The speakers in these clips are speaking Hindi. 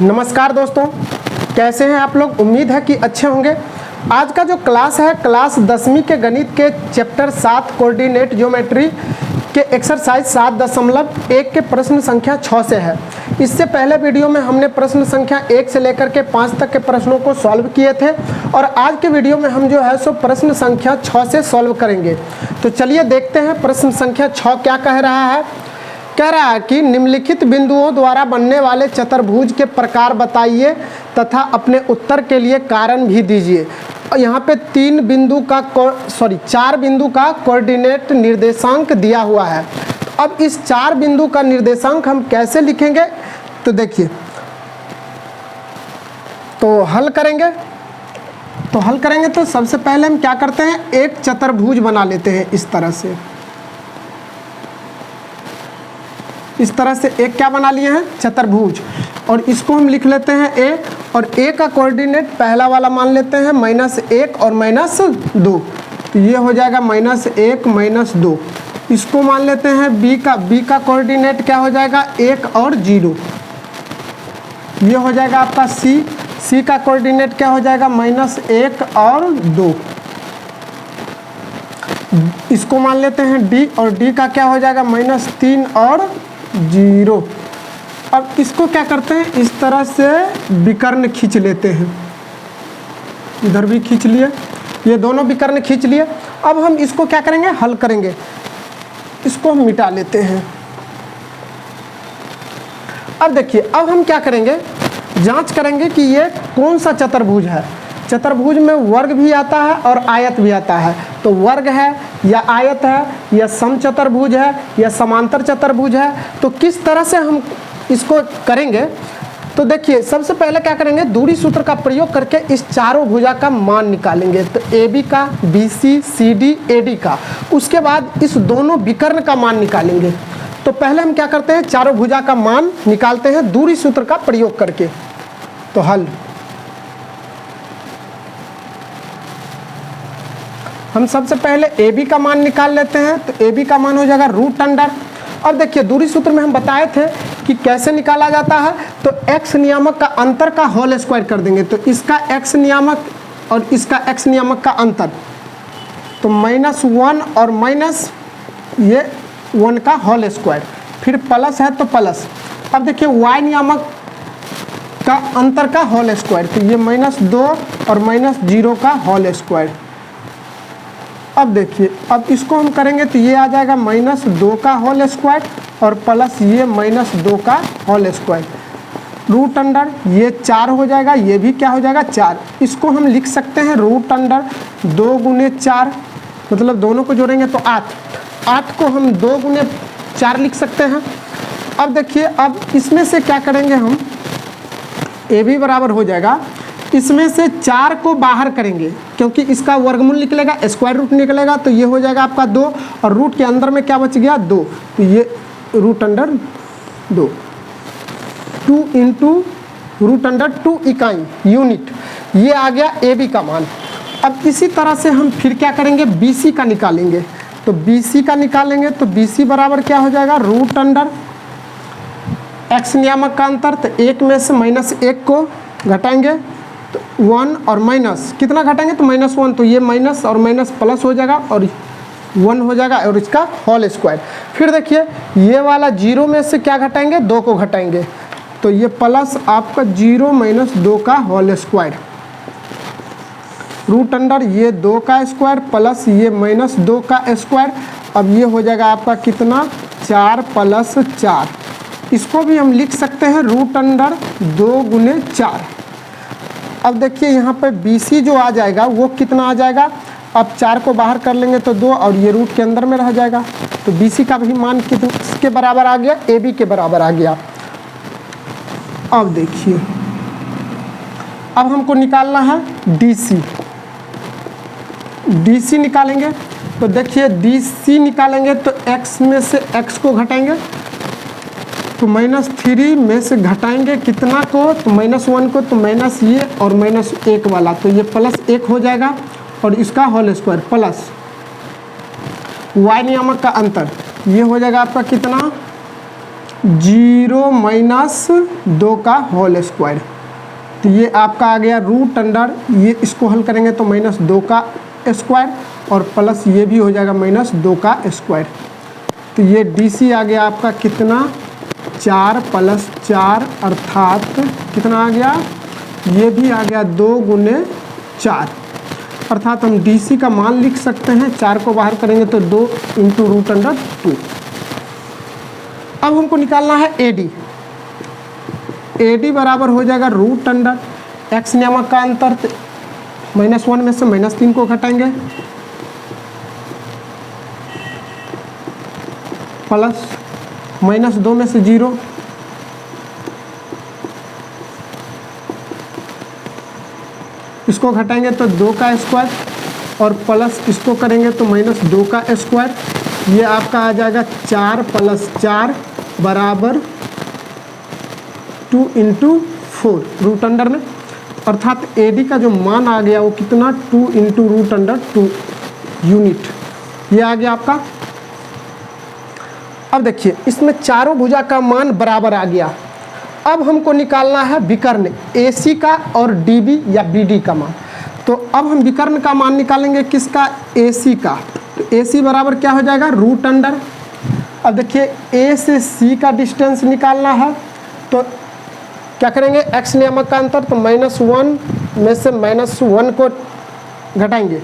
नमस्कार दोस्तों, कैसे हैं आप लोग। उम्मीद है कि अच्छे होंगे। आज का जो क्लास है क्लास 10वीं के गणित के चैप्टर 7 कोऑर्डिनेट ज्योमेट्री के एक्सरसाइज 7.1 के प्रश्न संख्या 6 से है। इससे पहले वीडियो में हमने प्रश्न संख्या 1 से लेकर के 5 तक के प्रश्नों को सॉल्व किए थे और आज के वीडियो में हम जो है सो प्रश्न संख्या 6 से सॉल्व करेंगे। तो चलिए देखते हैं प्रश्न संख्या 6 क्या कह रहा है। कह रहा है कि निम्नलिखित बिंदुओं द्वारा बनने वाले चतुर्भुज के प्रकार बताइए तथा अपने उत्तर के लिए कारण भी दीजिए। यहाँ पे चार बिंदु का कोऑर्डिनेट निर्देशांक दिया हुआ है। अब इस 4 बिंदु का निर्देशांक हम कैसे लिखेंगे, तो देखिए, तो हल करेंगे तो सबसे पहले हम क्या करते हैं, एक चतुर्भुज बना लेते हैं। इस तरह से एक क्या बना लिए हैं, चतुर्भुज, और इसको हम लिख लेते हैं ए, और ए का कोऑर्डिनेट पहला वाला मान लेते हैं -1 और -2, तो ये हो जाएगा -1 -2। इसको मान लेते हैं बी का कोऑर्डिनेट क्या हो जाएगा 1 और 0। ये हो जाएगा आपका सी का कोऑर्डिनेट क्या हो जाएगा -1 और 2। इसको मान लेते हैं डी, और डी का क्या हो जाएगा -3 और 0। अब इसको क्या करते हैं, इस तरह से विकर्ण खींच लेते हैं। इधर भी खींच लिए, ये दोनों विकर्ण खींच लिए। अब हम इसको क्या करेंगे, हल करेंगे। इसको हम मिटा लेते हैं। अब देखिए, अब हम क्या करेंगे, जांच करेंगे कि ये कौन सा चतुर्भुज है। चतुर्भुज में वर्ग भी आता है और आयत भी आता है। तो वर्ग है या आयत है या समचतुर्भुज है या समांतर चतुर्भुज है, तो किस तरह से हम इसको करेंगे। तो देखिए, सबसे पहले क्या करेंगे, दूरी सूत्र का प्रयोग करके इस चारों भुजा का मान निकालेंगे। तो AB का, BC, CD, AD का, उसके बाद इस दोनों विकर्ण का मान निकालेंगे। तो पहले हम क्या करते हैं, चारों भुजा का मान निकालते हैं दूरी सूत्र का प्रयोग करके। तो हल, हम सबसे पहले AB का मान निकाल लेते हैं। तो AB का मान हो जाएगा √अंडर। अब देखिए, दूरी सूत्र में हम बताए थे कि कैसे निकाला जाता है। तो x नियामक का अंतर का होल स्क्वायर कर देंगे। तो इसका x नियामक और इसका x नियामक का अंतर, तो -1 और -1 का होल स्क्वायर, फिर प्लस है तो प्लस। अब देखिए, y नियामक का अंतर का होल स्क्वायर, तो ये -2 और -0 का होल स्क्वायर। अब देखिए, अब इसको हम करेंगे तो ये आ जाएगा -2 का होल स्क्वायर और प्लस ये -2 का होल स्क्वायर। √अंडर ये 4 हो जाएगा, ये भी क्या हो जाएगा 4। इसको हम लिख सकते हैं √अंडर 2 × 4, मतलब दोनों को जोड़ेंगे तो 8 को हम 2 × 4 लिख सकते हैं। अब देखिए, अब इसमें से क्या करेंगे हम, AB बराबर हो जाएगा, इसमें से 4 को बाहर करेंगे क्योंकि इसका वर्गमूल निकलेगा, स्क्वायर रूट निकलेगा। तो ये हो जाएगा आपका 2, और रूट के अंदर में क्या बच गया 2, तो ये √2 × √2 इकाई यूनिट, ये आ गया AB का मान। अब इसी तरह से हम फिर क्या करेंगे, BC का निकालेंगे। तो BC का निकालेंगे तो BC बराबर क्या हो जाएगा √अंडर x नियामक का अंतर, तो 1 में से -1 को घटाएंगे तो 1 और माइनस कितना घटाएंगे, तो -1, तो ये माइनस और माइनस प्लस हो जाएगा और 1 हो जाएगा, और इसका होल स्क्वायर। फिर देखिए, ये वाला 0 में से क्या घटाएंगे, 2 को घटाएंगे, तो ये प्लस आपका 0 - 2 का होल स्क्वायर। √अंडर ये 2 का स्क्वायर प्लस ये -2 का स्क्वायर। अब ये हो जाएगा आपका कितना, 4 + 4। इसको भी हम लिख सकते हैं √अंडर 2 × 4। अब देखिए, यहाँ पे BC जो आ जाएगा वो कितना आ जाएगा, अब 4 को बाहर कर लेंगे तो 2, और ये रूट के अंदर में रह जाएगा। तो BC का भी मान किसके बराबर आ गया, AB के बराबर आ गया। अब देखिए, अब हमको निकालना है DC निकालेंगे। तो देखिए, DC निकालेंगे तो x में से x को घटाएंगे, तो -3 में से घटाएंगे कितना को, तो -1 को, तो माइनस ये और -1 वाला, तो ये +1 हो जाएगा, और इसका होल स्क्वायर प्लस y नियामक का अंतर, ये हो जाएगा आपका कितना 0 माइनस 2 का होल स्क्वायर। तो ये आपका आ गया रूट अंडर, ये इसको हल करेंगे तो -2 का स्क्वायर और प्लस ये भी हो जाएगा -2 का स्क्वायर। तो ये DC आ गया आपका कितना, 4 + 4 अर्थात कितना आ गया, ये भी आ गया 2 × 4 अर्थात हम DC का मान लिख सकते हैं, 4 को बाहर करेंगे तो 2 × √2। अब हमको निकालना है AD। AD बराबर हो जाएगा रूट अंडर x नियामक का अंतर, -1 में से -3 को घटाएंगे प्लस -2 में से 0 इसको घटाएंगे तो 2 का स्क्वायर और प्लस इसको करेंगे तो -2 का स्क्वायर। ये आपका आ जाएगा 4 + 4 बराबर 2 × 4 रूट अंडर में, अर्थात AD का जो मान आ गया वो कितना, 2 × √2 यूनिट। ये आ गया आपका। अब देखिए इसमें चारों भुजा का मान बराबर आ गया। अब हमको निकालना है विकर्ण AC का और DB या BD का मान। तो अब हम विकर्ण का मान निकालेंगे किसका, AC का। तो AC बराबर क्या हो जाएगा, रूट अंडर। अब देखिए A से C का डिस्टेंस निकालना है तो क्या करेंगे, x नियामक का अंतर, तो -1 में से -1 को घटाएंगे,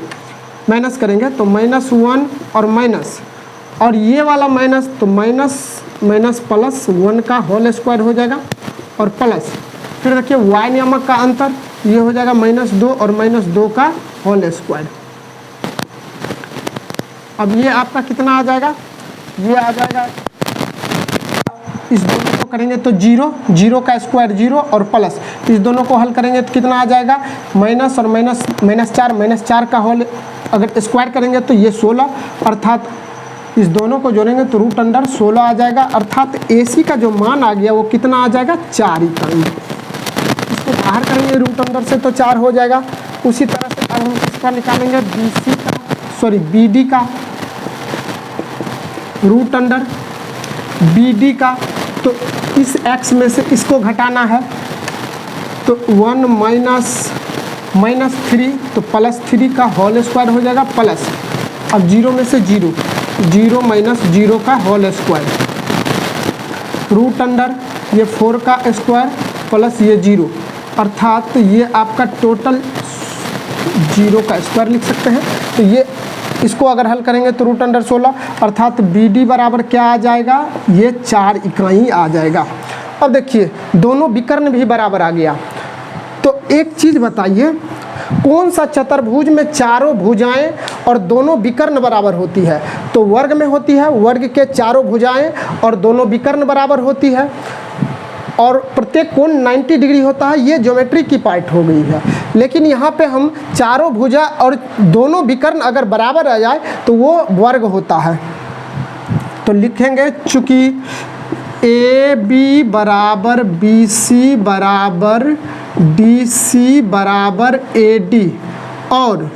माइनस करेंगे तो -1 और माइनस, और ये वाला माइनस तो माइनस प्लस 1 का होल स्क्वायर हो जाएगा और प्लस फिर देखिए y नियामक का अंतर, ये हो जाएगा -2 और -2 का होल स्क्वायर। अब ये आपका कितना आ जाएगा, ये आ जाएगा, इस दोनों को करेंगे तो 0 का स्क्वायर 0 और प्लस इस दोनों को हल करेंगे तो कितना आ जाएगा, माइनस और -4 का होल अगर स्क्वायर करेंगे तो ये 16, अर्थात इस दोनों को जोड़ेंगे तो रूट अंडर 16 आ जाएगा। अर्थात AC का जो मान आ गया वो कितना आ जाएगा, 4 इकाई। इसको बाहर करेंगे रूट अंडर से तो 4 हो जाएगा। उसी तरह से अब हम इसका निकालेंगे BD का रूट अंडर BD का, तो इस x में से इसको घटाना है तो 1 माइनस 3 तो +3 का होल स्क्वायर हो जाएगा प्लस, अब 0 में से 0 -0 का होल स्क्वायर रूट अंडर ये 4 का स्क्वायर प्लस ये 0, अर्थात ये आपका टोटल 0 का स्क्वायर लिख सकते हैं। तो ये इसको अगर हल करेंगे तो रूट अंडर 16, अर्थात BD बराबर क्या आ जाएगा, ये 4 इकाई आ जाएगा। अब देखिए दोनों विकर्ण भी बराबर आ गया। तो एक चीज़ बताइए, कौन सा चतुर्भुज में चारों भुजाएं और दोनों विकर्ण बराबर होती है, तो वर्ग में होती है, वर्ग के चारों भुजाएं और दोनों विकर्ण बराबर होती है और प्रत्येक कोण 90 डिग्री होता है। ये ज्योमेट्री की पार्ट हो गई है, लेकिन यहाँ पे हम चारों भुजा और दोनों विकर्ण अगर बराबर आ जाए तो वो वर्ग होता है। तो लिखेंगे चूँकि AB बराबर BC बराबर DC बराबर AD और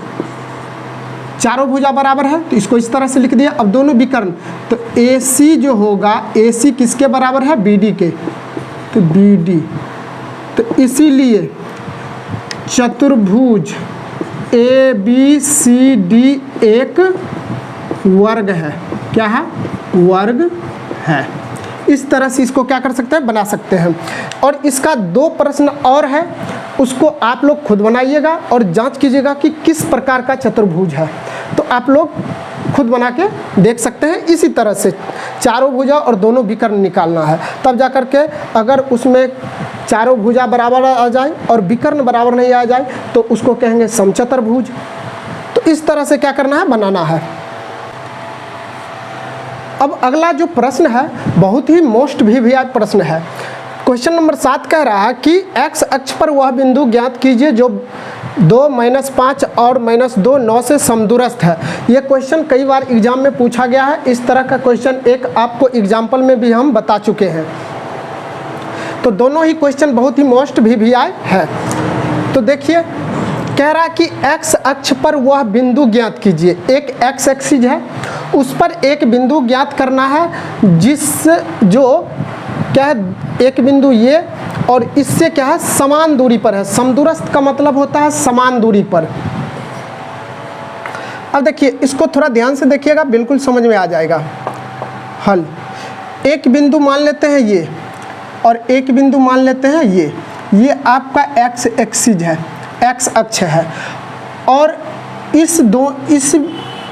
चारों भुजा बराबर है तो इसको इस तरह से लिख दिया। अब दोनों विकर्ण तो AC जो होगा, AC किसके बराबर है, BD के, तो BD, तो इसीलिए चतुर्भुज ABCD एक वर्ग है। क्या है, वर्ग है। इस तरह से इसको क्या कर सकते हैं, बना सकते हैं। और इसका 2 प्रश्न और है, उसको आप लोग खुद बनाइएगा और जांच कीजिएगा कि किस प्रकार का चतुर्भुज है। तो आप लोग खुद बना के देख सकते हैं। इसी तरह से चारों भुजा और दोनों विकर्ण निकालना है, तब जा कर के अगर उसमें चारों भुजा बराबर आ जाए और विकर्ण बराबर नहीं आ जाए तो उसको कहेंगे समचतुर्भुज। तो इस तरह से क्या करना है, बनाना है। अब अगला जो प्रश्न है बहुत ही मोस्ट भी प्रश्न है। क्वेश्चन नंबर 7 कह रहा है कि x अक्ष पर वह बिंदु ज्ञात कीजिए जो 2 - 5 और -2 9 से समदूरस्थ है। यह क्वेश्चन कई बार एग्जाम में पूछा गया है। इस तरह का क्वेश्चन एक आपको एग्जाम्पल में भी हम बता चुके हैं। तो दोनों ही क्वेश्चन बहुत ही मोस्ट भी आए हैं। तो देखिए कह रहा है कि x अक्ष पर वह बिंदु ज्ञात कीजिए। एक x एक्सिस है, उस पर एक बिंदु ज्ञात करना है जो क्या है, एक बिंदु ये और इससे क्या है, समान दूरी पर है। समदूरस्थ का मतलब होता है समान दूरी पर। अब देखिए इसको थोड़ा ध्यान से देखिएगा, बिल्कुल समझ में आ जाएगा। हल, एक बिंदु मान लेते हैं ये और एक बिंदु मान लेते हैं ये आपका एक्स एक्सिस है, एक्स अक्ष है, और इस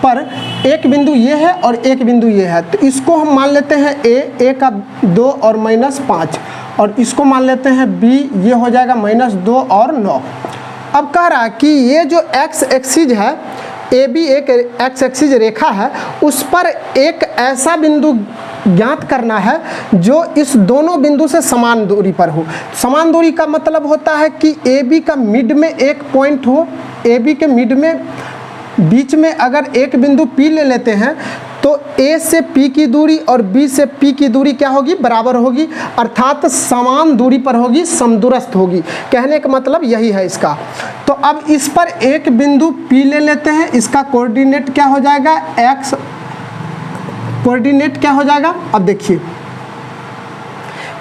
पर एक बिंदु ये है और एक बिंदु ये है, तो इसको हम मान लेते हैं ए का 2 और -5, और इसको मान लेते हैं बी, ये हो जाएगा -2 और 9। अब कह रहा है कि ये जो एक्स एक्सिस है, ए बी एक एक्स एक्सिस रेखा है, उस पर एक ऐसा बिंदु ज्ञात करना है जो इस दोनों बिंदु से समान दूरी पर हो। समान दूरी का मतलब होता है कि ए बी का मिड में एक पॉइंट हो, ए बी के मिड में बीच में अगर एक बिंदु P ले लेते हैं तो A से P की दूरी और B से P की दूरी क्या होगी, बराबर होगी, अर्थात समान दूरी पर होगी, समदूरस्थ होगी। कहने का मतलब यही है इसका। तो अब इस पर एक बिंदु P ले लेते हैं, इसका कोऑर्डिनेट क्या हो जाएगा, x कोऑर्डिनेट क्या हो जाएगा। अब देखिए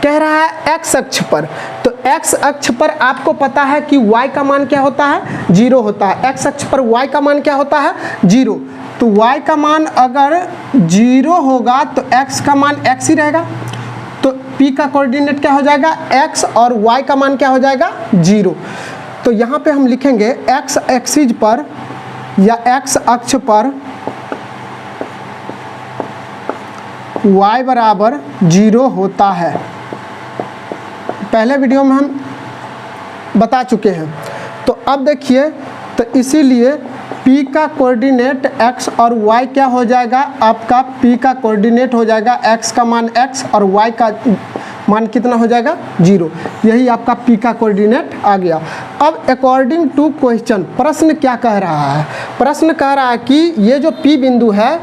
कह रहा है x अक्ष पर, तो x अक्ष पर आपको पता है कि y का मान क्या होता है, 0 होता है। x अक्ष पर y का मान क्या होता है, 0। तो y का मान अगर 0 होगा तो x का मान x ही रहेगा। तो P का कोऑर्डिनेट क्या हो जाएगा, x, और y का मान क्या हो जाएगा, 0। तो यहाँ पे हम लिखेंगे x एक्सिस पर या x अक्ष पर y बराबर 0 होता है। पहले वीडियो में हम बता चुके हैं। तो अब देखिए, तो इसीलिए P का कोऑर्डिनेट x और y क्या हो जाएगा, आपका P का कोऑर्डिनेट हो जाएगा x का मान x और y का मान कितना हो जाएगा, 0। यही आपका P का कोऑर्डिनेट आ गया। अब अकॉर्डिंग टू क्वेश्चन, प्रश्न क्या कह रहा है, प्रश्न कह रहा है कि ये जो P बिंदु है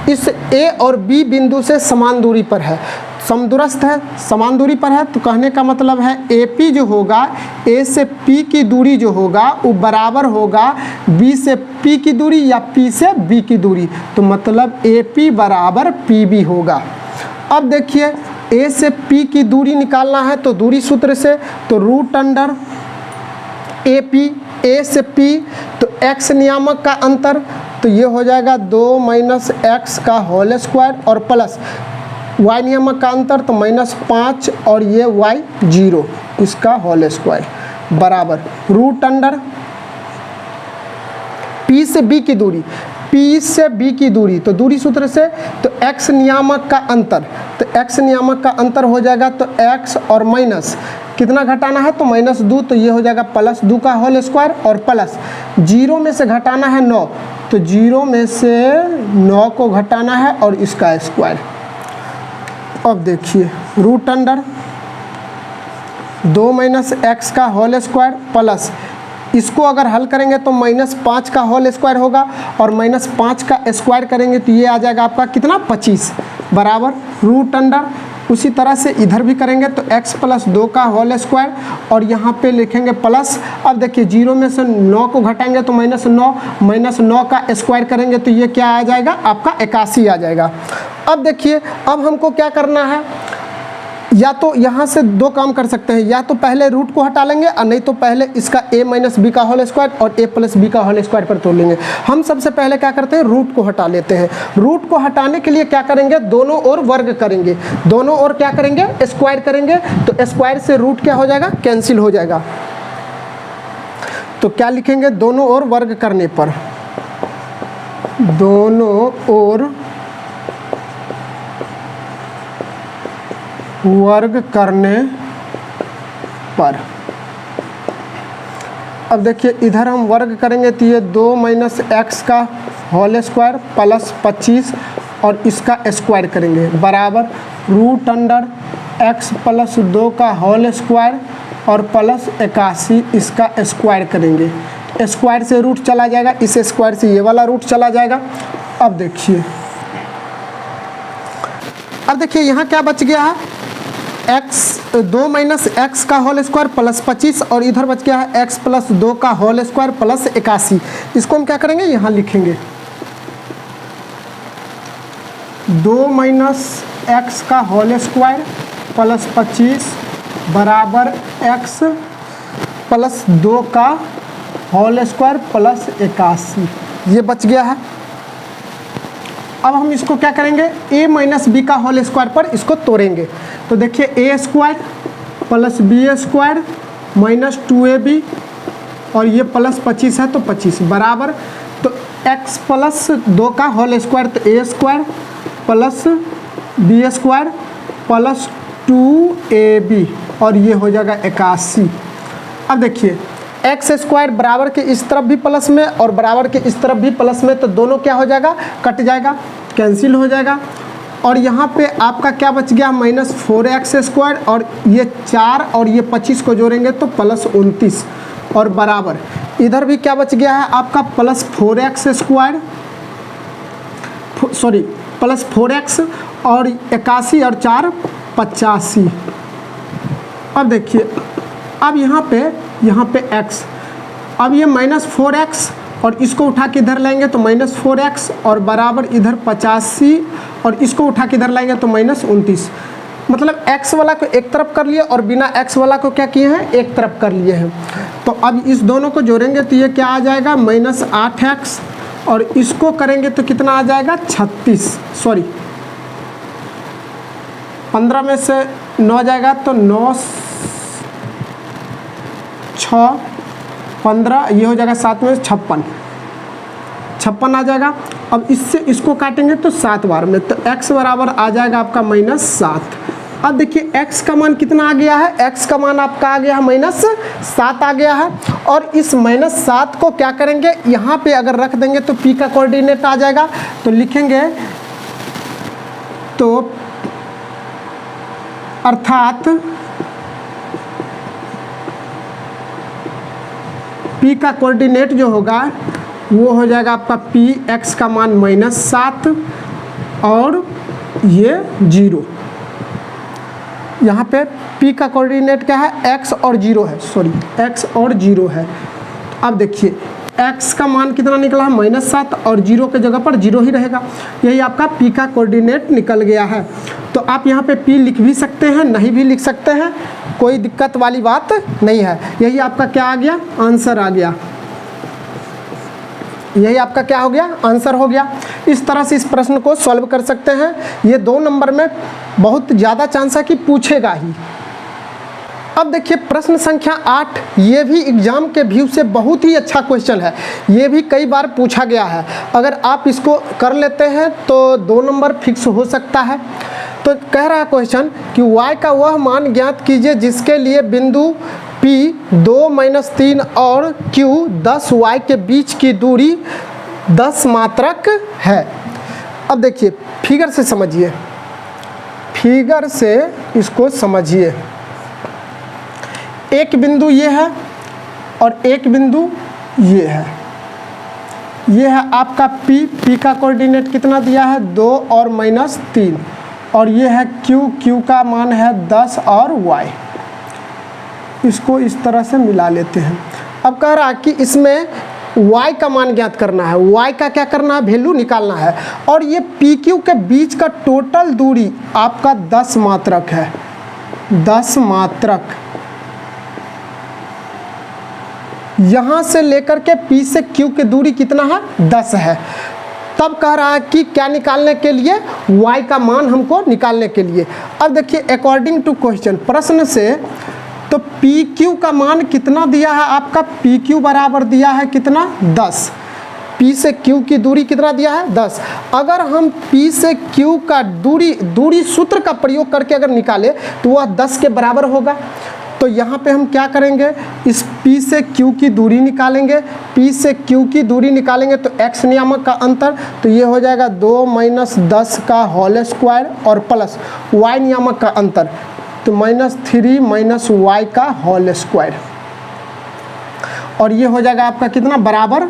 इस A और B बिंदु से समान दूरी पर है, समदूरस्थ है, समान दूरी पर है। तो कहने का मतलब है AP जो होगा, A से P की दूरी जो होगा वो बराबर होगा B से P की दूरी या P से B की दूरी। तो मतलब AP बराबर PB होगा। अब देखिए A से P की दूरी निकालना है तो दूरी सूत्र से, तो रूट अंडर AP, A से P, तो x नियामक का अंतर, तो ये हो जाएगा 2 - x का होल स्क्वायर, और प्लस y नियामक का अंतर तो -5 और ये y 0 इसका होल स्क्वायर, बराबर रूट अंडर P से B की दूरी, P से B की दूरी, तो दूरी सूत्र से, तो x नियामक का अंतर, तो x नियामक का अंतर हो जाएगा, तो x और माइनस कितना घटाना है, तो -2, तो ये हो जाएगा +2 का होल स्क्वायर, और प्लस 0 में से घटाना है 9, तो 0 में से 9 को घटाना है और इसका स्क्वायर। अब देखिए रूट अंडर 2 - x का होल स्क्वायर प्लस, इसको अगर हल करेंगे तो -5 का होल स्क्वायर होगा, और -5 का स्क्वायर करेंगे तो ये आ जाएगा आपका कितना, 25, बराबर रूट अंडर। उसी तरह से इधर भी करेंगे तो x + 2 का होल स्क्वायर, और यहाँ पे लिखेंगे प्लस। अब देखिए 0 में से 9 को घटाएंगे तो -9 का स्क्वायर करेंगे तो ये क्या आ जाएगा, आपका 81 आ जाएगा। अब देखिए अब हमको क्या करना है, या तो यहाँ से दो काम कर सकते हैं, या तो पहले रूट को हटा लेंगे, और नहीं तो पहले इसका a - b का होल स्क्वायर और a + b का होल स्क्वायर पर तोड़ लेंगे। हम सबसे पहले क्या करते हैं, रूट को हटा लेते हैं। रूट को हटाने के लिए क्या करेंगे, दोनों ओर वर्ग करेंगे, दोनों ओर क्या करेंगे, स्क्वायर करेंगे, तो स्क्वायर से रूट क्या हो जाएगा, कैंसिल हो जाएगा। तो क्या लिखेंगे, दोनों ओर वर्ग करने पर, दोनों ओर वर्ग करने पर। अब देखिए इधर हम वर्ग करेंगे तो ये 2 - x का होल स्क्वायर प्लस 25 और इसका स्क्वायर करेंगे, बराबर रूट अंडर x + 2 का होल स्क्वायर और प्लस 81 इसका स्क्वायर करेंगे। स्क्वायर से रूट चला जाएगा, इस स्क्वायर से ये वाला रूट चला जाएगा। अब देखिए यहाँ क्या बच गया है, 2 - x का होल स्क्वायर प्लस 25, और इधर बच गया है x + 2 का होल स्क्वायर प्लस 81। इसको हम क्या करेंगे, यहाँ लिखेंगे 2 - x का होल स्क्वायर प्लस 25 बराबर x प्लस 2 का होल स्क्वायर प्लस 81, ये बच गया है। अब हम इसको क्या करेंगे, a माइनस बी का होल स्क्वायर पर इसको तोड़ेंगे। तो देखिए a square plus B square minus 2ab और ये प्लस 25 है तो 25 बराबर, तो x प्लस 2 का होल स्क्वायर तो a square plus B square plus 2ab और ये हो जाएगा 81। अब देखिए एक्स स्क्वायर बराबर के इस तरफ भी प्लस में और बराबर के इस तरफ भी प्लस में, तो दोनों क्या हो जाएगा, कट जाएगा, कैंसिल हो जाएगा। और यहाँ पे आपका क्या बच गया, माइनस 4x स्क्वायर और ये 4 और ये 25 को जोड़ेंगे तो प्लस 29 और बराबर इधर भी क्या बच गया है आपका plus 4x square, sorry plus 4x और 81 और 4 85। अब देखिए अब यहाँ पे x, अब ये माइनस 4x और इसको उठा के इधर लाएंगे तो माइनस 4x और बराबर इधर 85 और इसको उठा के इधर लाएंगे तो माइनस 29। मतलब x वाला को एक तरफ कर लिए और बिना x वाला को क्या किए हैं, एक तरफ कर लिए हैं। तो अब इस दोनों को जोड़ेंगे तो ये क्या आ जाएगा, माइनस 8x और इसको करेंगे तो कितना आ जाएगा 36, सॉरी 15 में से 9 जाएगा तो 9 6 15, ये हो जाएगा 7 में 56 आ जाएगा। अब इससे इसको काटेंगे तो 7 बार में, तो x बराबर आ जाएगा आपका -7। अब देखिए x का मान कितना आ गया है, x का मान आपका आ गया है -7 आ गया है। और इस -7 को क्या करेंगे, यहाँ पे अगर रख देंगे तो p का कोऑर्डिनेट आ जाएगा, तो लिखेंगे तो अर्थात p का कोऑर्डिनेट जो होगा वो हो जाएगा आपका p x का मान -7 और ये 0। यहाँ पे p का कोऑर्डिनेट क्या है, x और 0 है, सॉरी x और 0 है। अब देखिए x का मान कितना निकला है, -7 और 0 के जगह पर 0 ही रहेगा। यही आपका p का कोऑर्डिनेट निकल गया है। तो आप यहाँ पे p लिख भी सकते हैं, नहीं भी लिख सकते हैं, कोई दिक्कत वाली बात नहीं है। यही आपका क्या आ गया, आंसर आ गया। यही आपका क्या हो गया, आंसर हो गया। इस तरह से इस प्रश्न को सॉल्व कर सकते हैं। ये 2 नंबर में बहुत ज़्यादा चांस है कि पूछेगा ही। अब देखिए प्रश्न संख्या 8, ये भी एग्जाम के व्यू से बहुत ही अच्छा क्वेश्चन है। ये भी कई बार पूछा गया है। अगर आप इसको कर लेते हैं तो 2 नंबर फिक्स हो सकता है। तो कह रहा है क्वेश्चन कि y का वह मान ज्ञात कीजिए जिसके लिए बिंदु P 2-3 और Q 10y के बीच की दूरी 10 मात्रक है। अब देखिए फिगर से समझिए, फिगर से इसको समझिए। एक बिंदु ये है और एक बिंदु ये है। ये है आपका P का कोऑर्डिनेट कितना दिया है 2 और -3 और ये है Q का मान है 10 और y। इसको इस तरह से मिला लेते हैं। अब कह रहा है कि इसमें y का मान ज्ञात करना है, y का क्या करना है, वैल्यू निकालना है। और ये PQ के बीच का टोटल दूरी आपका 10 मात्रक है, 10 मात्रक। यहाँ से लेकर के P से Q की दूरी कितना है, 10 है। तब कह रहा है कि क्या निकालने के लिए, y का मान हमको निकालने के लिए। अब देखिए अकॉर्डिंग टू क्वेश्चन, प्रश्न से, तो PQ का मान कितना दिया है आपका, PQ बराबर दिया है कितना 10। P से Q की दूरी कितना दिया है 10। अगर हम P से Q का दूरी सूत्र का प्रयोग करके अगर निकाले तो वह 10 के बराबर होगा। तो यहाँ पे हम क्या करेंगे, इस P से Q की दूरी निकालेंगे। P से Q की दूरी निकालेंगे तो x नियामक का अंतर, तो ये हो जाएगा 2 - 10 का होल स्क्वायर और प्लस y नियामक का अंतर, तो -3 - y का होल स्क्वायर। और ये हो जाएगा आपका कितना, बराबर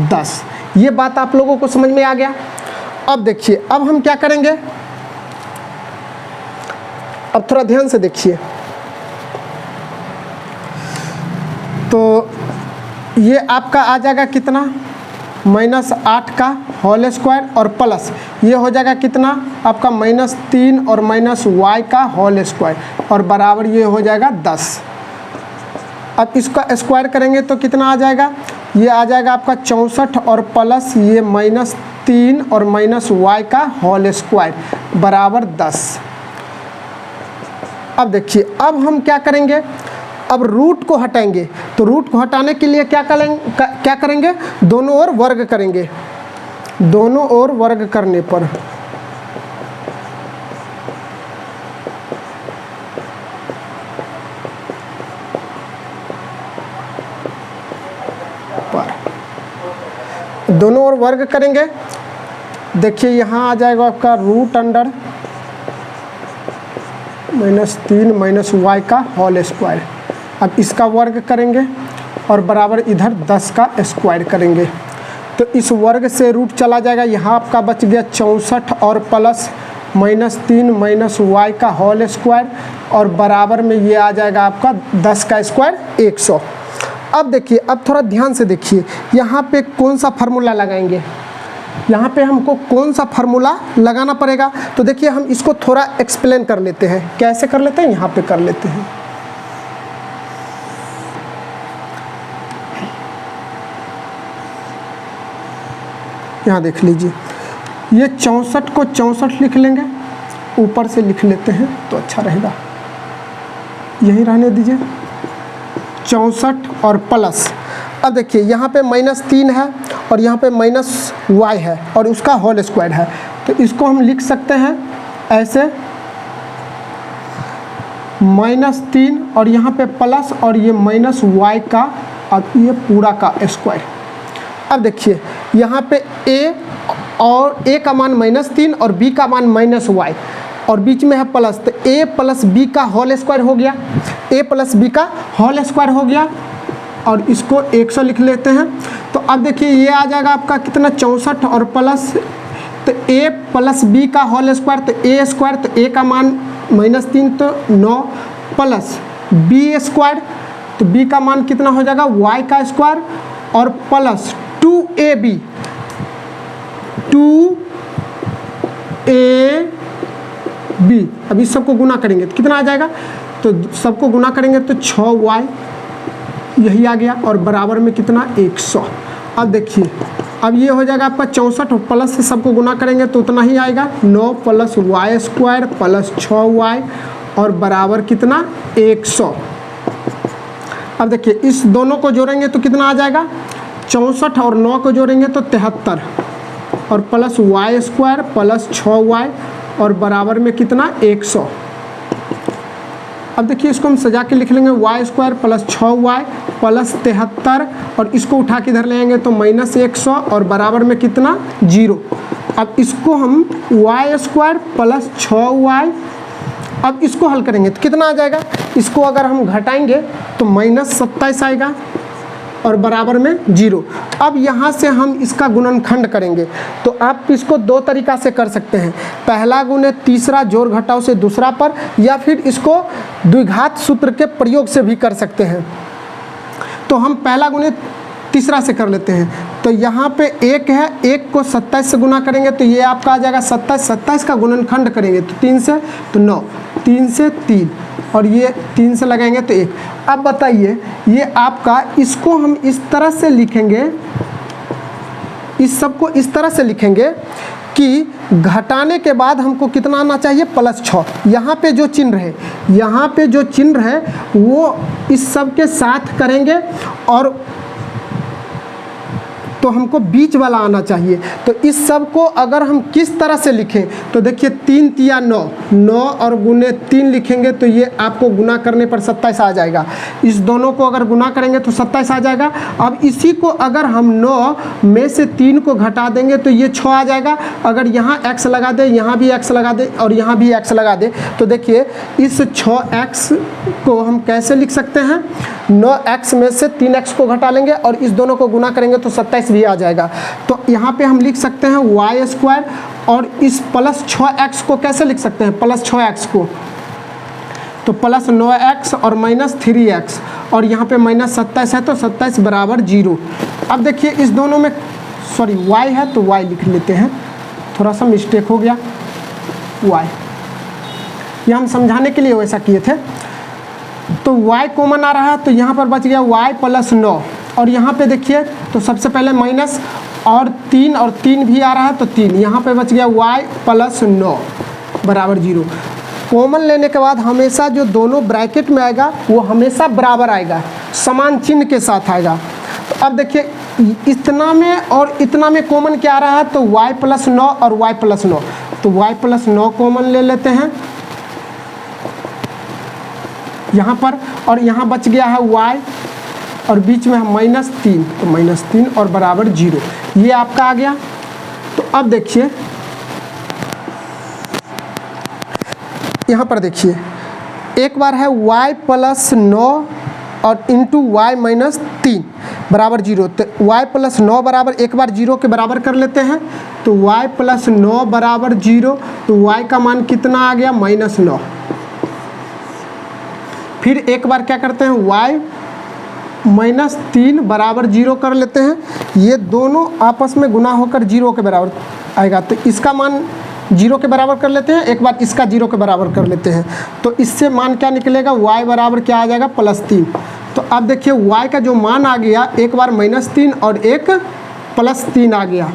10। ये बात आप लोगों को समझ में आ गया। अब देखिए अब हम क्या करेंगे, अब थोड़ा ध्यान से देखिए। तो ये आपका आ जाएगा कितना, -8 का होल स्क्वायर और प्लस ये हो जाएगा कितना आपका -3 और -y का होल स्क्वायर और बराबर ये हो जाएगा 10। अब इसका स्क्वायर करेंगे तो कितना आ जाएगा, ये आ जाएगा आपका 64 और प्लस ये -3 और -y का होल स्क्वायर बराबर 10। अब देखिए अब हम क्या करेंगे, अब रूट को हटाएंगे तो रूट को हटाने के लिए क्या करेंगे दोनों ओर वर्ग करेंगे। दोनों ओर वर्ग करने पर दोनों ओर वर्ग करेंगे। देखिए यहाँ आ जाएगा आपका रूट अंडर -3 -y का होल स्क्वायर। अब इसका वर्ग करेंगे और बराबर इधर 10 का स्क्वायर करेंगे तो इस वर्ग से रूट चला जाएगा। यहाँ आपका बच गया 64 और प्लस -3 -y का होल स्क्वायर और बराबर में ये आ जाएगा आपका 10 का स्क्वायर 100। अब देखिए अब थोड़ा ध्यान से देखिए यहाँ पे कौन सा फार्मूला लगाएंगे, यहाँ पे हमको कौन सा फार्मूला लगाना पड़ेगा। तो देखिए हम इसको थोड़ा एक्सप्लेन कर लेते हैं। कैसे कर लेते हैं, यहाँ पे कर लेते हैं। यहाँ देख लीजिए ये 64 को 64 लिख लेंगे, ऊपर से लिख लेते हैं तो अच्छा रहेगा, यही रहने दीजिए 64 और प्लस। अब देखिए यहाँ पे -3 है और यहाँ पे -y है और उसका होल स्क्वायर है तो इसको हम लिख सकते हैं ऐसे -3 और यहाँ पे प्लस और ये -y का और ये पूरा का स्क्वायर। अब देखिए यहाँ पे a और a का मान -3 और b का मान -y और बीच में है प्लस तो a प्लस b का होल स्क्वायर हो गया, a प्लस b का होल स्क्वायर हो गया और इसको 100 लिख लेते हैं। तो अब देखिए ये आ जाएगा आपका कितना 64 और प्लस तो a प्लस b का होल स्क्वायर तो a स्क्वायर तो a का मान -3 तो 9 प्लस b स्क्वायर तो b का मान कितना हो जाएगा y का स्क्वायर और प्लस 2ab 2ab। अब इस सबको गुना करेंगे तो कितना आ जाएगा, तो सबको गुना करेंगे तो 6y यही आ गया और बराबर में कितना 100। अब देखिए अब ये हो जाएगा आपका 64 प्लस से सबको गुना करेंगे तो उतना ही आएगा 9 plus y square plus 6y और बराबर कितना 100। अब देखिए इस दोनों को जोड़ेंगे तो कितना आ जाएगा 64 और 9 को जोड़ेंगे तो 73 और plus y square plus 6y और बराबर में कितना 100। अब देखिए इसको हम सजा के लिख लेंगे y square plus 6y plus 73 और इसको उठा के इधर ले आएंगे तो -100 और बराबर में कितना 0। अब इसको हम y स्क्वायर प्लस 6y, अब इसको हल करेंगे तो कितना आ जाएगा, इसको अगर हम घटाएंगे तो -27 आएगा और बराबर में 0। अब यहाँ से हम इसका गुणनखंड करेंगे तो आप इसको दो तरीका से कर सकते हैं, पहला गुणे तीसरा जोड़ घटाव से दूसरा पर, या फिर इसको द्विघात सूत्र के प्रयोग से भी कर सकते हैं। तो हम पहला गुणे तीसरा से कर लेते हैं। तो यहाँ पे 1 है, 1 को 27 से गुना करेंगे तो ये आपका आ जाएगा 27, 27 का गुणनखंड करेंगे तो 3 से तो 9, 3 से 3 और ये 3 से लगाएंगे तो 1। अब बताइए ये आपका, इसको हम इस तरह से लिखेंगे, इस सब को इस तरह से लिखेंगे कि घटाने के बाद हमको कितना आना चाहिए +6। यहाँ पे जो चिन्ह है, यहाँ पे जो चिन्ह है वो इस सब के साथ करेंगे और तो हमको बीच वाला आना चाहिए। तो इस सब को अगर हम किस तरह से लिखें तो देखिए 3 तिया 9, 9 और गुने 3 लिखेंगे तो ये आपको गुना करने पर 27 आ जाएगा। इस दोनों को अगर गुना करेंगे तो 27 आ जाएगा। अब इसी को अगर हम 9 में से 3 को घटा देंगे तो ये 6 आ जाएगा। अगर यहाँ x लगा दे, यहाँ भी x लगा दे और यहाँ भी x लगा दे तो देखिए इस 6x को हम कैसे लिख सकते हैं, 9x में से 3x को घटा लेंगे और इस दोनों को गुना करेंगे तो 27 भी आ जाएगा। तो यहाँ पे हम लिख सकते हैं y स्क्वायर और इस प्लस 6x को कैसे लिख सकते हैं, प्लस 6x को तो प्लस 9x और माइनस 3x और यहाँ पे -27 है तो 27 बराबर 0। अब देखिए इस दोनों में सॉरी y है तो y लिख लेते हैं, थोड़ा सा मिस्टेक हो गया, y, ये हम समझाने के लिए वैसा किए थे। तो y कॉमन आ रहा है तो यहाँ पर बच गया y प्लस 9, और यहाँ पे देखिए तो सबसे पहले माइनस और 3 भी आ रहा है तो 3, यहाँ पे बच गया y प्लस 9 बराबर 0। कॉमन लेने के बाद हमेशा जो दोनों ब्रैकेट में आएगा वो हमेशा बराबर आएगा, समान चिन्ह के साथ आएगा। तो अब देखिए इतना में और इतना में कॉमन क्या आ रहा है, तो y प्लस 9 और y प्लस 9, तो y प्लस 9 कॉमन ले लेते हैं यहाँ पर, और यहाँ बच गया है y और बीच में है -3, तो -3 और बराबर 0, ये आपका आ गया। तो अब देखिए यहाँ पर देखिए एक बार है y प्लस 9 और इंटू y माइनस 3 बराबर 0, तो y प्लस 9 बराबर एक बार 0 के बराबर कर लेते हैं, तो y प्लस 9 बराबर 0, तो y का मान कितना आ गया -9। फिर एक बार क्या करते हैं y -3 बराबर 0 कर लेते हैं, ये दोनों आपस में गुना होकर 0 के बराबर आएगा, तो इसका मान 0 के बराबर कर लेते हैं, एक बार इसका 0 के बराबर कर लेते हैं, तो इससे मान क्या निकलेगा y बराबर क्या आ जाएगा +3। तो अब देखिए y का जो मान आ गया एक बार -3 और एक +3 आ गया,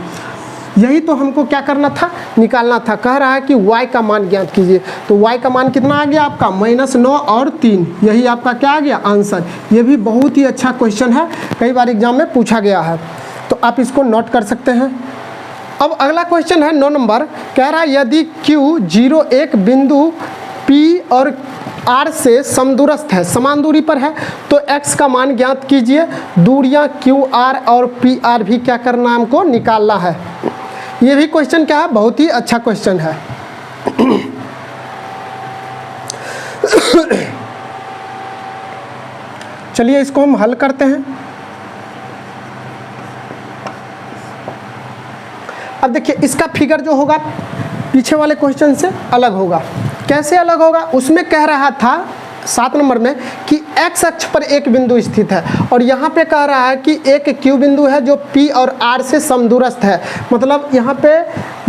यही तो हमको क्या करना था, निकालना था। कह रहा है कि y का मान ज्ञात कीजिए, तो y का मान कितना आ गया आपका -9 और 3, यही आपका क्या आ गया आंसर। ये भी बहुत ही अच्छा क्वेश्चन है, कई बार एग्जाम में पूछा गया है, तो आप इसको नोट कर सकते हैं। अब अगला क्वेश्चन है 9 नंबर, कह रहा है यदि Q0 एक बिंदु P और R से समदूरस्थ है, समान दूरी पर है, तो x का मान ज्ञात कीजिए। दूरियां QR और PR भी क्या करना है, हमको निकालना है। ये भी क्वेश्चन क्या है, बहुत ही अच्छा क्वेश्चन है। चलिए इसको हम हल करते हैं। अब देखिए इसका फिगर जो होगा पीछे वाले क्वेश्चन से अलग होगा। कैसे अलग होगा, उसमें कह रहा था 7 नंबर में कि x अक्ष पर एक बिंदु स्थित है, और यहाँ पे कह रहा है कि एक Q बिंदु है जो P और R से समदूरस्थ है। मतलब यहाँ पे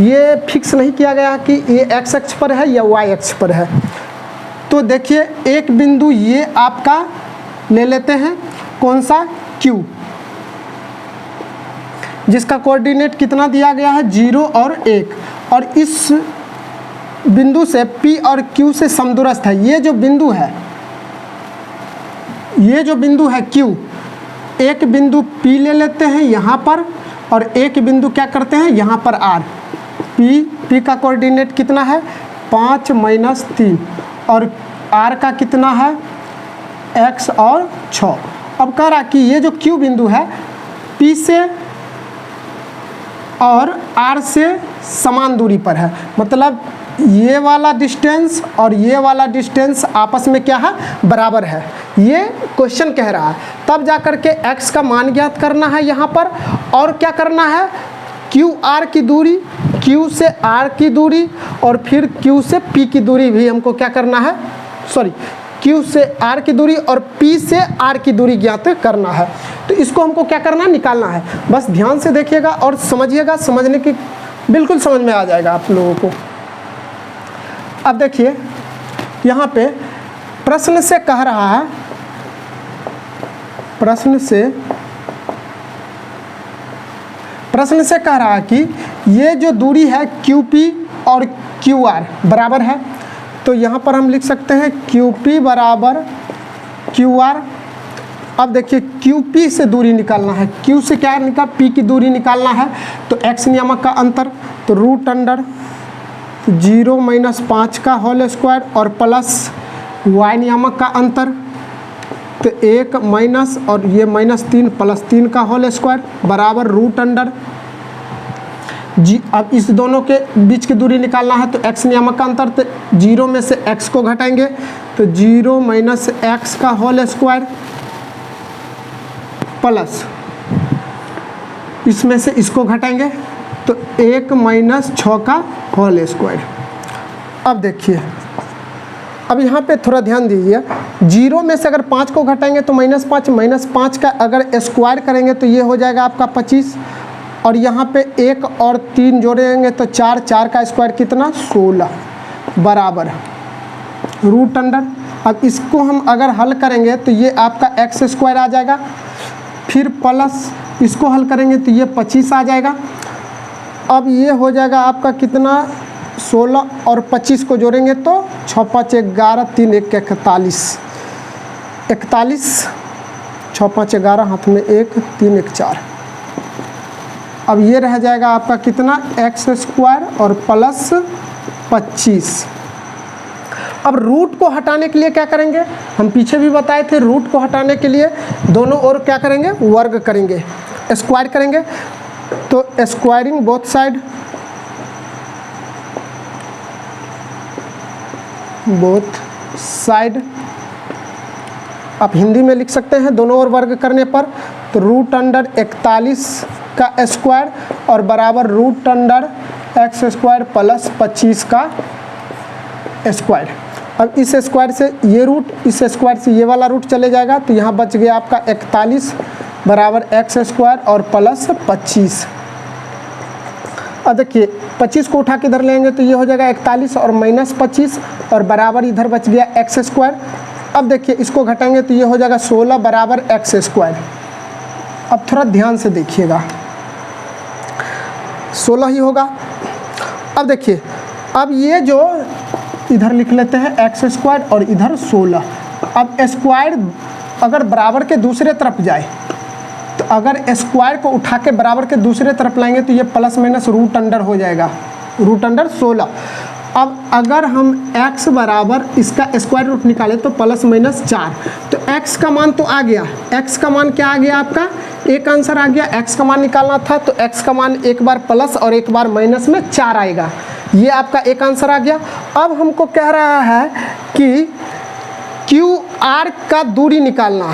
ये फिक्स नहीं किया गया कि ये x अक्ष पर है या y अक्ष पर है। तो देखिए एक बिंदु ये आपका ले लेते हैं, कौन सा, Q, जिसका कोऑर्डिनेट कितना दिया गया है 0 और 1, और इस बिंदु से P और Q से समदूरस्थ है। ये जो बिंदु है, ये जो बिंदु है Q, एक बिंदु P ले लेते हैं यहाँ पर, और एक बिंदु क्या करते हैं यहाँ पर R। P का कोऑर्डिनेट कितना है 5 - 3, और R का कितना है x और 6। अब कह रहा कि ये जो Q बिंदु है P से और R से समान दूरी पर है, मतलब ये वाला डिस्टेंस और ये वाला डिस्टेंस आपस में क्या है, बराबर है। ये क्वेश्चन कह रहा है। तब जाकर के x का मान ज्ञात करना है यहाँ पर, और क्या करना है, QR की दूरी, Q से R की दूरी, और फिर Q से P की दूरी भी हमको क्या करना है, सॉरी Q से R की दूरी और P से R की दूरी ज्ञात करना है। तो इसको हमको क्या करना है, निकालना है। बस ध्यान से देखिएगा और समझिएगा, समझने की बिल्कुल समझ में आ जाएगा आप लोगों को। अब देखिए यहाँ पे प्रश्न से कह रहा है, प्रश्न से कह रहा है कि ये जो दूरी है QP और QR बराबर है, तो यहाँ पर हम लिख सकते हैं QP बराबर QR। अब देखिए QP से दूरी निकालना है, Q से क्या निकाल, P की दूरी निकालना है, तो x नियामक का अंतर, तो √0 - 5 का होल स्क्वायर और प्लस y नियामक का अंतर, तो 1 माइनस और ये -3 + 3 का होल स्क्वायर बराबर √। अब इस दोनों के बीच की दूरी निकालना है, तो x नियामक का अंतर, तो 0 में से x को घटाएंगे, तो 0 - x का होल स्क्वायर प्लस इसमें से इसको घटाएंगे, तो 1 - 6 का होल स्क्वायर। अब देखिए, अब यहाँ पे थोड़ा ध्यान दीजिए, 0 में से अगर 5 को घटाएंगे तो -5 का अगर स्क्वायर करेंगे तो ये हो जाएगा आपका 25, और यहाँ पे 1 और 3 जोड़ेंगे तो 4, 4 का स्क्वायर कितना 16 बराबर रूट अंडर। अब इसको हम अगर हल करेंगे तो ये आपका एक्स स्क्वायर आ जाएगा, फिर प्लस इसको हल करेंगे तो ये 25 आ जाएगा। अब ये हो जाएगा आपका कितना 16 और 25 को जोड़ेंगे तो 6 5 11 3 1 41 41 6 5 11 हाथ में 1 3 1 4। अब ये रह जाएगा आपका कितना एक्स स्क्वायर और प्लस 25। अब रूट को हटाने के लिए क्या करेंगे, हम पीछे भी बताए थे, रूट को हटाने के लिए दोनों ओर क्या करेंगे वर्ग करेंगे, स्क्वायर करेंगे। तो स्क्वायरिंग बोथ साइड, आप हिंदी में लिख सकते हैं दोनों ओर वर्ग करने पर। तो रूट अंडर 41 का स्क्वायर और बराबर root under x square plus 25 का स्क्वायर। अब इस स्क्वायर से ये रूट, इस स्क्वायर से ये वाला रूट चले जाएगा तो यहाँ बच गया आपका 41 बराबर एक्स स्क्वायर और प्लस 25। अब देखिए 25 को उठा के इधर लेंगे तो ये हो जाएगा 41 और माइनस 25 और बराबर इधर बच गया एक्स स्क्वायर। अब देखिए इसको घटाएंगे तो ये हो जाएगा 16 बराबर एक्स स्क्वायर। अब थोड़ा ध्यान से देखिएगा 16 ही होगा। अब देखिए अब ये जो इधर लिख लेते हैं एक्स स्क्वायर और इधर 16। अब स्क्वायर अगर बराबर के दूसरे तरफ जाए तो अगर स्क्वायर को उठा के बराबर के दूसरे तरफ लाएंगे तो ये प्लस माइनस रूट अंडर हो जाएगा, रूट अंडर 16। अब अगर हम x बराबर इसका स्क्वायर रूट निकालें तो प्लस माइनस 4, तो x का मान तो आ गया, x का मान क्या आ गया आपका, एक आंसर आ गया। x का मान निकालना था तो x का मान एक बार प्लस और एक बार माइनस में 4 आएगा, ये आपका एक आंसर आ गया। अब हमको कह रहा है कि QR का दूरी निकालना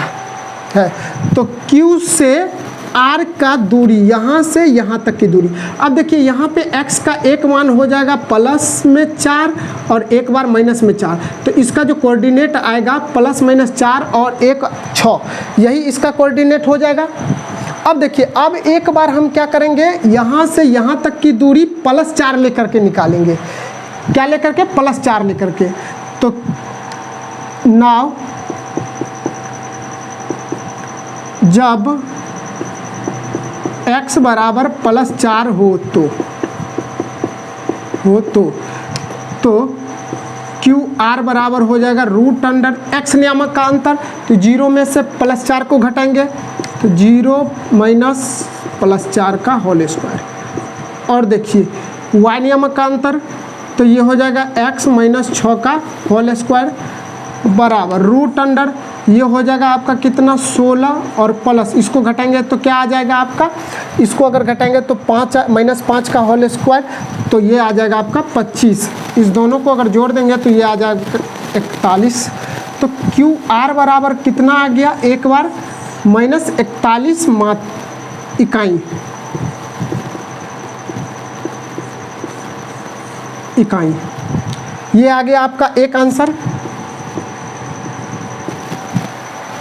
है, तो Q से R का दूरी, यहाँ से यहाँ तक की दूरी। अब देखिए यहाँ पे x का एक मान हो जाएगा प्लस में 4 और एक बार माइनस में 4, तो इसका जो कोऑर्डिनेट आएगा प्लस माइनस 4 और 1 6, यही इसका कोऑर्डिनेट हो जाएगा। अब देखिए अब एक बार हम क्या करेंगे, यहाँ से यहाँ तक की दूरी प्लस 4 लेकर के निकालेंगे, क्या लेकर के प्लस 4 लेकर के। तो नाउ जब x बराबर प्लस 4 हो तो QR बराबर हो जाएगा रूट अंडर x नियामक का अंतर, तो 0 में से प्लस 4 को घटाएंगे तो 0 माइनस प्लस 4 का होल स्क्वायर। और देखिए y नियामक का अंतर, तो ये हो जाएगा x माइनस 6 का होल स्क्वायर बराबर रूट अंडर, ये हो जाएगा आपका कितना 16 और प्लस इसको घटाएंगे तो क्या आ जाएगा आपका, इसको अगर घटाएंगे तो 5 माइनस 5 का होल स्क्वायर, तो ये आ जाएगा आपका 25। इस दोनों को अगर जोड़ देंगे तो ये आ जाएगा 41। तो QR बराबर कितना आ गया, एक बार माइनस 41 इकाई, ये आ गया आपका एक आंसर,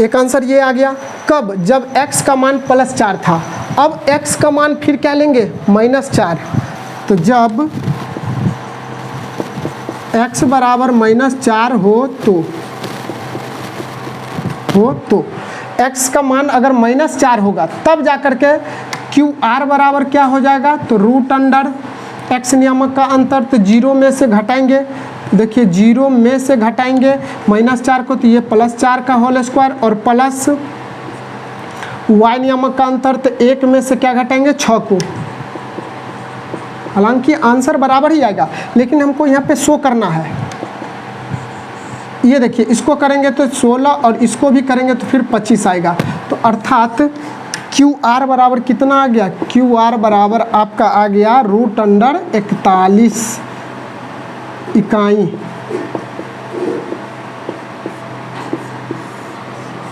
एक आंसर ये आ गया। कब, जब x का मान प्लस 4 था। अब x का मान फिर क्या लेंगे माइनस 4, तो जब x बराबर माइनस 4 हो तो x का मान अगर माइनस 4 होगा तब जाकर के QR बराबर क्या हो जाएगा, तो रूट अंडर x नियामक का अंतर, तो 0 में से घटाएंगे, देखिए 0 में से घटाएंगे माइनस 4 को तो ये प्लस 4 का होल स्क्वायर और प्लस y नियामक का अंतर, तो 1 में से क्या घटाएंगे 6 को। हालांकि आंसर बराबर ही आएगा लेकिन हमको यहाँ पे शो करना है। ये देखिए इसको करेंगे तो 16 और इसको भी करेंगे तो फिर 25 आएगा, तो अर्थात QR बराबर कितना आ गया, QR बराबर आपका आ गया रूट अंडर 41 इकाई।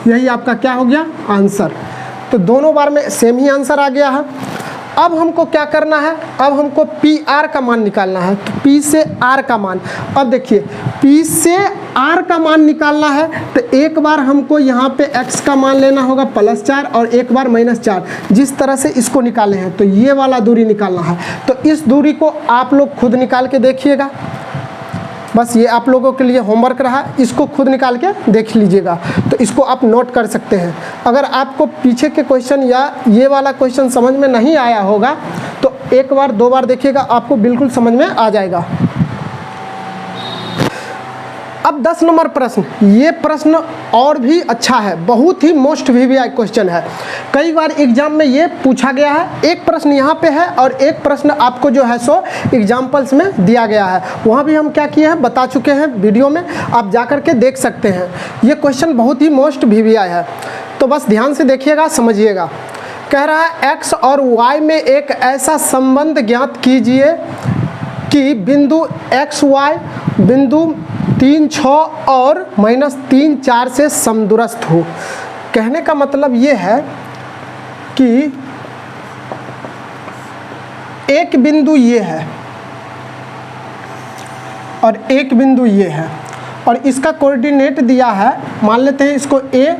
यही आपका क्या हो गया आंसर। तो दोनों बार में सेम ही आंसर आ गया है। अब हमको क्या करना है, अब हमको पी आर का मान निकालना है। तो पी से आर का मान, अब देखिए पी से आर का मान निकालना है तो एक बार हमको यहाँ पे x का मान लेना होगा +4 और एक बार -4। जिस तरह से इसको निकाले हैं तो ये वाला दूरी निकालना है। तो इस दूरी को आप लोग खुद निकाल के देखिएगा, बस ये आप लोगों के लिए होमवर्क रहा, इसको खुद निकाल के देख लीजिएगा। तो इसको आप नोट कर सकते हैं। अगर आपको पीछे के क्वेश्चन या ये वाला क्वेश्चन समझ में नहीं आया होगा तो एक बार दो बार देखिएगा, आपको बिल्कुल समझ में आ जाएगा। अब 10 नंबर प्रश्न, ये प्रश्न और भी अच्छा है, बहुत ही मोस्ट VVI क्वेश्चन है। कई बार एग्जाम में ये पूछा गया है। एक प्रश्न यहाँ पे है और एक प्रश्न आपको जो है सो एग्जाम्पल्स में दिया गया है, वहाँ भी हम क्या किए हैं बता चुके हैं वीडियो में, आप जा कर के देख सकते हैं। ये क्वेश्चन बहुत ही मोस्ट VVI है, तो बस ध्यान से देखिएगा, समझिएगा। कह रहा है x और y में एक ऐसा संबंध ज्ञात कीजिए कि बिंदु XY बिंदु 3, 6 और -3, 4 से समदूरस्थ हो। कहने का मतलब ये है कि एक बिंदु ये है और एक बिंदु ये है और इसका कोऑर्डिनेट दिया है, मान लेते हैं इसको A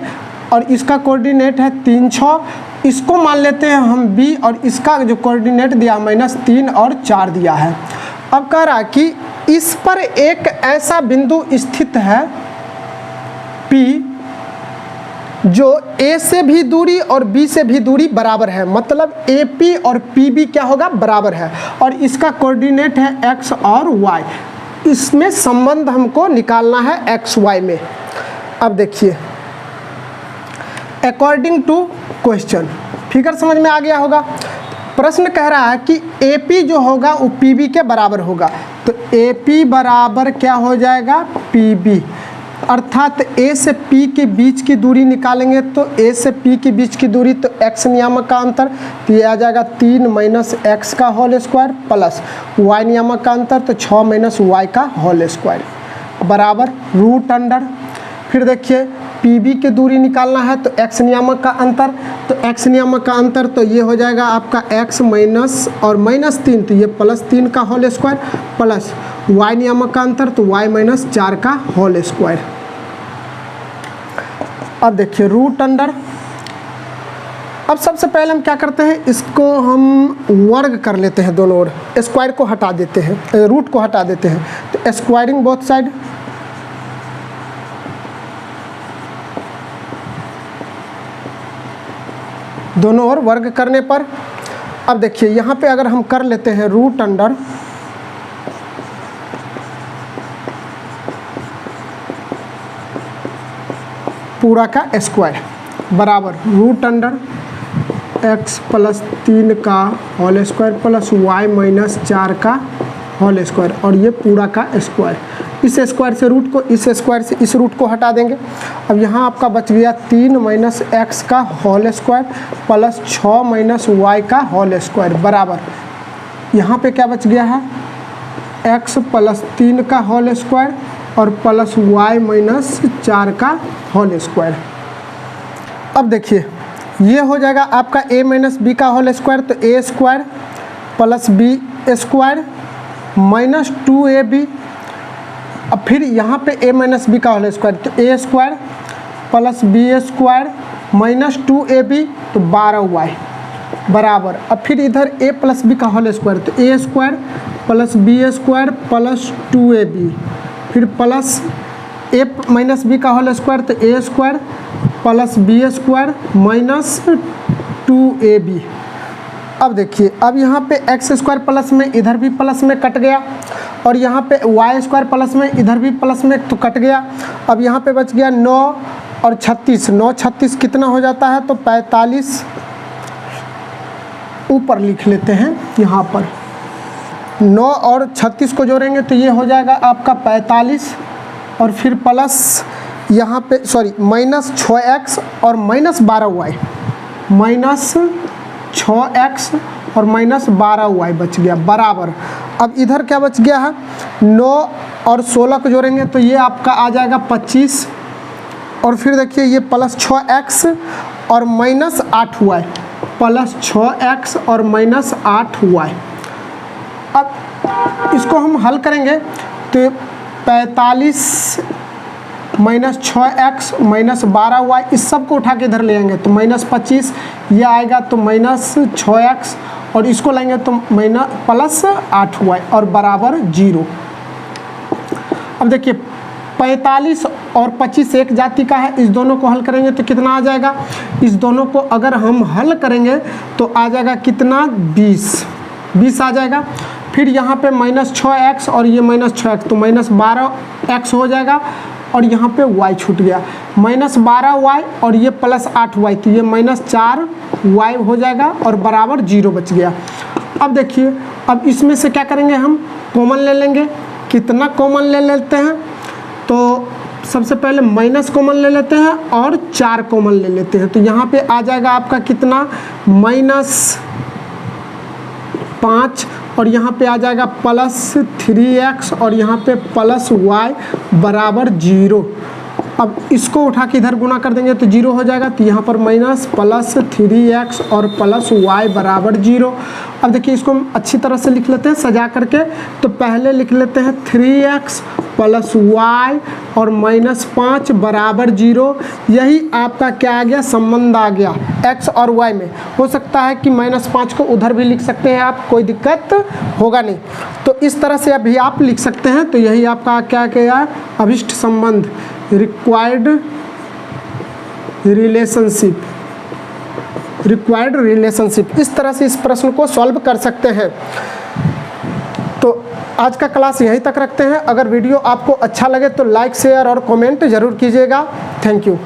और इसका कोऑर्डिनेट है 3, 6, इसको मान लेते हैं हम B और इसका जो कोऑर्डिनेट दिया -3 और 4 दिया है। अब कह रहा है कि इस पर एक ऐसा बिंदु स्थित है P जो A से भी दूरी और B से भी दूरी बराबर है, मतलब AP और PB क्या होगा बराबर है, और इसका कोऑर्डिनेट है X और Y। इसमें संबंध हमको निकालना है XY में। अब देखिए अकॉर्डिंग टू क्वेश्चन, फिगर समझ में आ गया होगा। प्रश्न कह रहा है कि AP जो होगा वो PB के बराबर होगा, तो AP बराबर क्या हो जाएगा PB, अर्थात A से P के बीच की दूरी निकालेंगे तो A से P के बीच की दूरी, तो x नियामक का अंतर, तो ये आ जाएगा 3 - x का होल स्क्वायर प्लस y नियामक का अंतर, तो 6 - y का होल स्क्वायर बराबर √अंडर। फिर देखिए PB की दूरी निकालना है तो x नियामक का अंतर, तो x नियामक का अंतर तो ये हो जाएगा आपका x माइनस और -3, तो ये +3 का होल स्क्वायर प्लस y नियामक का अंतर, तो y - 4 का होल स्क्वायर। अब देखिए √अंडर। अब सबसे पहले हम क्या करते हैं, इसको हम वर्ग कर लेते हैं, दोनों ओर स्क्वायर को हटा देते हैं, रूट को हटा देते हैं, तो स्क्वायरिंग बोथ साइड, दोनों ओर वर्ग करने पर। अब देखिए यहाँ पे अगर हम कर लेते हैं √अंडर, पूरा का स्क्वायर बराबर √अंडर x + 3 का होल स्क्वायर प्लस y - 4 का होल स्क्वायर, और ये पूरा का स्क्वायर। इस स्क्वायर से रूट को, इस स्क्वायर से इस रूट को हटा देंगे। अब यहाँ आपका बच गया 3 - x का होल स्क्वायर प्लस 6 - y का होल स्क्वायर बराबर, यहाँ पे क्या बच गया है x + 3 का होल स्क्वायर और प्लस y - 4 का होल स्क्वायर। अब देखिए ये हो जाएगा आपका a - b का होल स्क्वायर, तो a square plus b square -2ab। अब फिर यहाँ पे a - b का होल स्क्वायर, तो a square plus b square -2ab, तो 12y बराबर। अब फिर इधर a + b का होल स्क्वायर, तो a square plus b square plus 2ab, फिर प्लस a - b का होल स्क्वायर, तो a square plus b square -2ab। अब देखिए अब यहाँ पे x स्क्वायर प्लस में इधर भी प्लस में कट गया, और यहाँ पे y स्क्वायर प्लस में इधर भी प्लस में तो कट गया। अब यहाँ पे बच गया 9 और 36, 9 36 कितना हो जाता है, तो 45 ऊपर लिख लेते हैं। यहाँ पर 9 और 36 को जोड़ेंगे तो ये हो जाएगा आपका 45, और फिर प्लस यहाँ पे सॉरी -6x और -12y, -6x और -12y बच गया बराबर। अब इधर क्या बच गया है, 9 और 16 को जोड़ेंगे तो ये आपका आ जाएगा 25, और फिर देखिए ये +6x और -8y, प्लस 6x और माइनस 8y। अब इसको हम हल करेंगे तो 45 माइनस 6x माइनस 12y, इस सब को उठा के इधर ले आएंगे तो माइनस 25, ये आएगा तो माइनस 6x और इसको लेंगे तो माइनस प्लस 8y और बराबर 0। अब देखिए 45 और 25 एक जाति का है, इस दोनों को हल करेंगे तो कितना आ जाएगा, इस दोनों को अगर हम हल करेंगे तो आ जाएगा कितना 20 आ जाएगा। फिर यहाँ पे माइनस 6x और ये माइनस 6x तो माइनस 12x हो जाएगा और यहाँ पे y छूट गया, माइनस 12y और ये प्लस 8y तो ये माइनस 4y हो जाएगा और बराबर 0 बच गया। अब देखिए अब इसमें से क्या करेंगे, हम कॉमन ले लेंगे। कितना कॉमन ले लेते हैं तो सबसे पहले माइनस कॉमन ले लेते हैं और 4 कॉमन ले लेते हैं तो यहाँ पे आ जाएगा आपका कितना माइनस 5 और यहाँ पे आ जाएगा प्लस 3x और यहाँ पे प्लस y बराबर 0। अब इसको उठा के इधर गुना कर देंगे तो 0 हो जाएगा, तो यहाँ पर माइनस प्लस 3x और प्लस y बराबर 0। अब देखिए इसको हम अच्छी तरह से लिख लेते हैं सजा करके, तो पहले लिख लेते हैं 3x प्लस y और माइनस 5 बराबर 0। यही आपका क्या आ गया, संबंध आ गया x और y में। हो सकता है कि माइनस 5 को उधर भी लिख सकते हैं आप, कोई दिक्कत होगा नहीं। तो इस तरह से अभी आप लिख सकते हैं। तो यही आपका क्या क्या अभिष्ट संबंध, रिक्वायर्ड रिलेशनशिप, इस तरह से इस प्रश्न को सॉल्व कर सकते हैं। तो आज का क्लास यहीं तक रखते हैं। अगर वीडियो आपको अच्छा लगे तो लाइक शेयर और कमेंट जरूर कीजिएगा। Thank you.